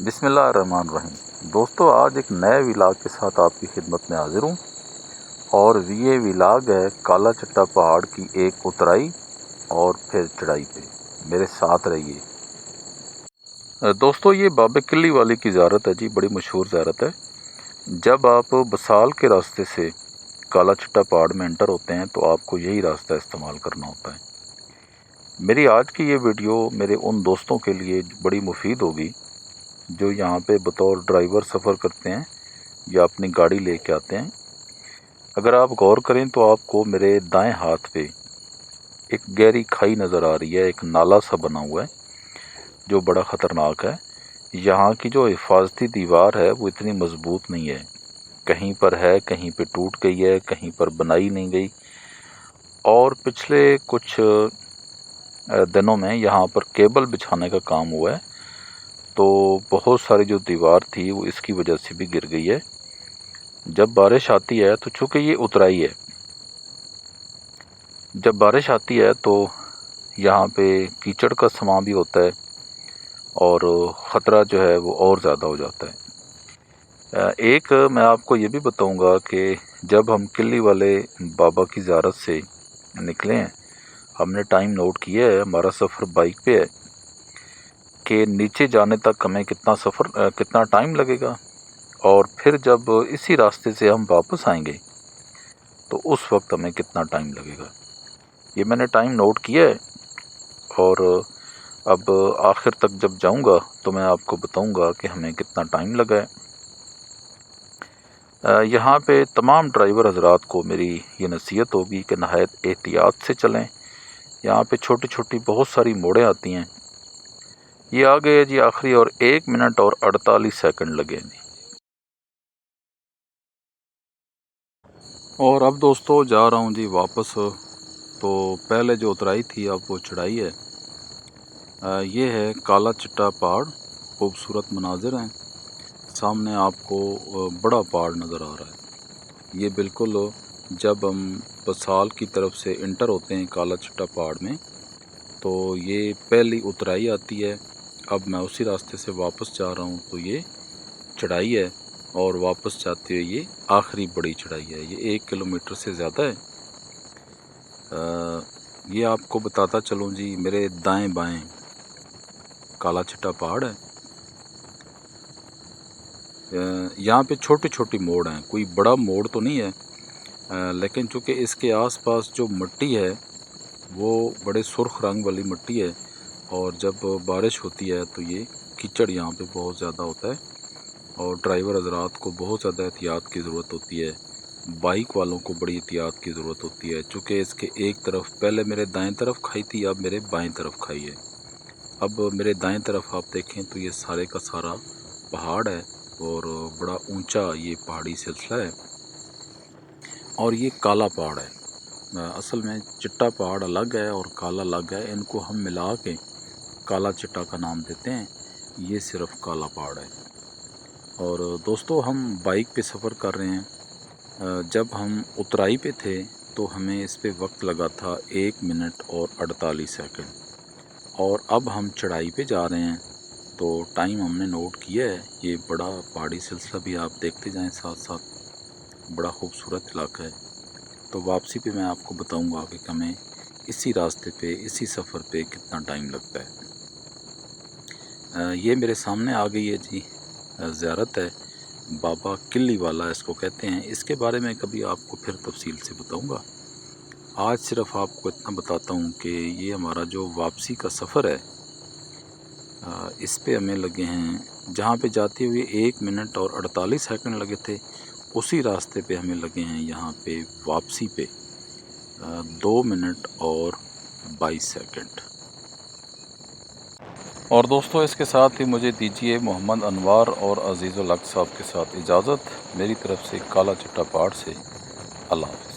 बिस्मिल्लाहिर्रहमानिर्रहीम। दोस्तों, आज एक नए विलाग के साथ आपकी खिदमत में हाजिर हूँ और ये विलाग है काला चट्टा पहाड़ की एक उतराई और फिर चढ़ाई पे। मेरे साथ रहिए। दोस्तों, ये बाबे किल्ली वाली की ज़ियारत है जी, बड़ी मशहूर ज़ियारत है। जब आप बसाल के रास्ते से काला चट्टा पहाड़ में एंटर होते हैं तो आपको यही रास्ता इस्तेमाल करना होता है। मेरी आज की ये वीडियो मेरे उन दोस्तों के लिए बड़ी मुफीद होगी जो यहाँ पे बतौर ड्राइवर सफ़र करते हैं या अपनी गाड़ी लेके आते हैं। अगर आप गौर करें तो आपको मेरे दाएं हाथ पे एक गहरी खाई नज़र आ रही है, एक नाला सा बना हुआ है जो बड़ा ख़तरनाक है। यहाँ की जो हिफाजती दीवार है वो इतनी मजबूत नहीं है, कहीं पर है, कहीं पे टूट गई है, कहीं पर बनाई नहीं गई। और पिछले कुछ दिनों में यहाँ पर केबल बिछाने का काम हुआ है, तो बहुत सारी जो दीवार थी वो इसकी वजह से भी गिर गई है। जब बारिश आती है तो चूँकि ये उतराई है, जब बारिश आती है तो यहाँ पे कीचड़ का समा भी होता है और ख़तरा जो है वो और ज़्यादा हो जाता है। एक मैं आपको ये भी बताऊंगा कि जब हम किल्ली वाले बाबा की ज़ियारत से निकले हैं, हमने टाइम नोट किया है, हमारा सफ़र बाइक पे है, कि नीचे जाने तक हमें कितना टाइम लगेगा और फिर जब इसी रास्ते से हम वापस आएंगे तो उस वक्त हमें कितना टाइम लगेगा। ये मैंने टाइम नोट किया है और अब आखिर तक जब जाऊंगा तो मैं आपको बताऊंगा कि हमें कितना टाइम लगा है। यहाँ पे तमाम ड्राइवर हजरात को मेरी ये नसीहत होगी कि नहायत एहतियात से चलें। यहाँ पे छोटी छोटी बहुत सारी मोड़ें आती हैं। ये आ गए जी आखिरी, और 1 मिनट और 48 सेकंड लगे जी। और अब दोस्तों जा रहा हूँ जी वापस। तो पहले जो उतराई थी अब वो चढ़ाई है। ये है काला चट्टा पहाड़, खूबसूरत मनाजिर हैं सामने, आपको बड़ा पहाड़ नज़र आ रहा है। ये बिल्कुल जब हम बसाल की तरफ से इंटर होते हैं काला चट्टा पहाड़ में तो ये पहली उतराई आती है। अब मैं उसी रास्ते से वापस जा रहा हूँ तो ये चढ़ाई है और वापस जाते हुए ये आखिरी बड़ी चढ़ाई है। ये 1 किलोमीटर से ज़्यादा है। ये आपको बताता चलूँ जी, मेरे दाएं बाएं काला चट्टा पहाड़ है। यहाँ पे छोटी छोटी मोड़ हैं, कोई बड़ा मोड़ तो नहीं है, लेकिन चूँकि इसके आसपास जो मिट्टी है वो बड़े सुर्ख रंग वाली मिट्टी है और जब बारिश होती है तो ये कीचड़ यहाँ पे बहुत ज़्यादा होता है और ड्राइवर हजरात को बहुत ज़्यादा एहतियात की ज़रूरत होती है। बाइक वालों को बड़ी एहतियात की ज़रूरत होती है, चूँकि इसके एक तरफ पहले मेरे दाएं तरफ खाई थी, अब मेरे बाएं तरफ खाई है। अब मेरे दाएं तरफ आप देखें तो ये सारे का सारा पहाड़ है और बड़ा ऊंचा ये पहाड़ी सिलसिला है और ये काला पहाड़ है। असल में चिट्टा पहाड़ अलग है और काला अलग है, इनको हम मिला के काला चिट्टा का नाम देते हैं। ये सिर्फ काला पहाड़ है। और दोस्तों, हम बाइक पे सफ़र कर रहे हैं। जब हम उतराई पे थे तो हमें इस पे वक्त लगा था 1 मिनट और 48 सेकंड और अब हम चढ़ाई पे जा रहे हैं तो टाइम हमने नोट किया है। ये बड़ा पहाड़ी सिलसिला भी आप देखते जाएं साथ साथ, बड़ा खूबसूरत इलाका है। तो वापसी पे मैं आपको बताऊंगा कि हमें इसी रास्ते पे, इसी सफ़र पे कितना टाइम लगता है। ये मेरे सामने आ गई है जी, ज़ियारत है, बाबा किल्ली वाला इसको कहते हैं। इसके बारे में कभी आपको फिर तफसील से बताऊंगा। आज सिर्फ आपको इतना बताता हूँ कि ये हमारा जो वापसी का सफ़र है, इस पे हमें लगे हैं, जहाँ पे जाते हुए 1 मिनट और 48 सेकंड लगे थे, उसी रास्ते पे हमें लगे हैं यहाँ पे वापसी पे 2 मिनट और 22 सेकंड। और दोस्तों, इसके साथ ही मुझे दीजिए मोहम्मद अनवार और अजीज़ुल हक साहब के साथ इजाज़त। मेरी तरफ़ से काला चट्टा पहाड़ से अल्लाह हाफ़िज़।